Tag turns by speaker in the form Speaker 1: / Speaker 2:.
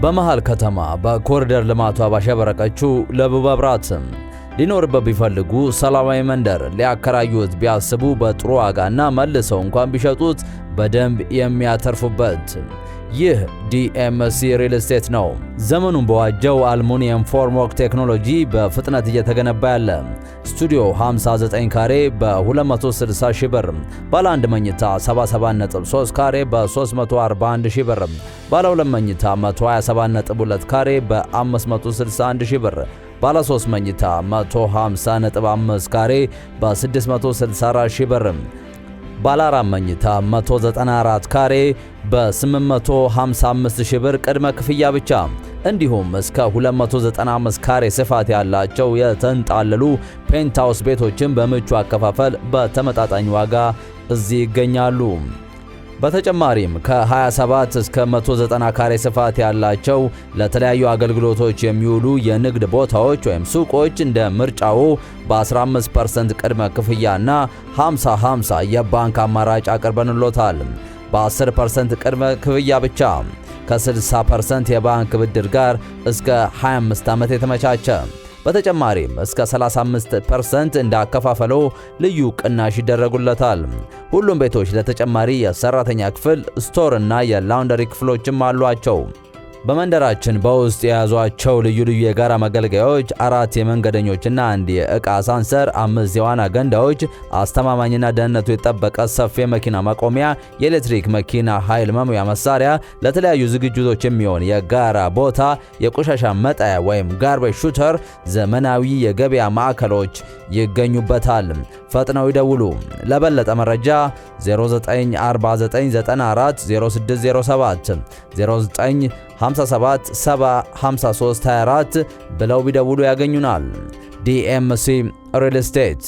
Speaker 1: በመሃል ከተማ በኮሪደር ልማቷ ባሸበረቀችው ለቡ መብራት ሊኖርበት ቢፈልጉ ሰላማዊ መንደር ሊያከራዩት ቢያስቡ በጥሩ ዋጋና መልሰው እንኳን ቢሸጡት በደንብ የሚያተርፉበት ይህ ዲኤምሲ ሪል ስቴት ነው። ዘመኑን በዋጀው አልሙኒየም ፎርምወርክ ቴክኖሎጂ በፍጥነት እየተገነባ ያለ ስቱዲዮ 59 ካሬ በ260 ሺህ ብር፣ ባለ 1 መኝታ 77.3 ካሬ በ341 ሺህ ብር፣ ባለ 2 መኝታ 127.2 ካሬ በ561 ሺህ ብር፣ ባለ 3 መኝታ 150.5 ካሬ በ664 ሺህ ብር፣ ባለ 4 መኝታ 194 ካሬ በ855 ሺህ ብር ቅድመ ክፍያ ብቻ። እንዲሁም እስከ 295 ካሬ ስፋት ያላቸው የተንጣለሉ ፔንታውስ ቤቶችን በምቹ አከፋፈል በተመጣጣኝ ዋጋ እዚህ ይገኛሉ። በተጨማሪም ከ27 እስከ 190 ካሬ ስፋት ያላቸው ለተለያዩ አገልግሎቶች የሚውሉ የንግድ ቦታዎች ወይም ሱቆች እንደ ምርጫው በ15% ቅድመ ክፍያና 50-50 የባንክ አማራጭ አቅርበንሎታል። በ10% ቅድመ ክፍያ ብቻ ከ60% የባንክ ብድር ጋር እስከ 25 ዓመት የተመቻቸ። በተጨማሪም እስከ 35% እንዳከፋፈሎ ልዩ ቅናሽ ይደረጉለታል። ሁሉም ቤቶች ለተጨማሪ የሰራተኛ ክፍል፣ ስቶር እና የላውንደሪ ክፍሎችም አሏቸው። በመንደራችን በውስጥ የያዟቸው ልዩ ልዩ የጋራ መገልገያዎች 4 የመንገደኞችና 1 የዕቃ አሳንሰር፣ 5 የዋና ገንዳዎች፣ አስተማማኝና ደህንነቱ የተጠበቀ ሰፊ የመኪና ማቆሚያ፣ የኤሌክትሪክ መኪና ኃይል መሙያ መሳሪያ፣ ለተለያዩ ዝግጅቶች የሚሆን የጋራ ቦታ፣ የቆሻሻ መጣያ ወይም ጋርቤጅ ሹተር፣ ዘመናዊ የገበያ ማዕከሎች ይገኙበታል። ፈጥነው ይደውሉ። ለበለጠ መረጃ 0949940607 0957705324 ብለው ቢደውሉ ያገኙናል። ዲኤምሲ ሪል ስቴት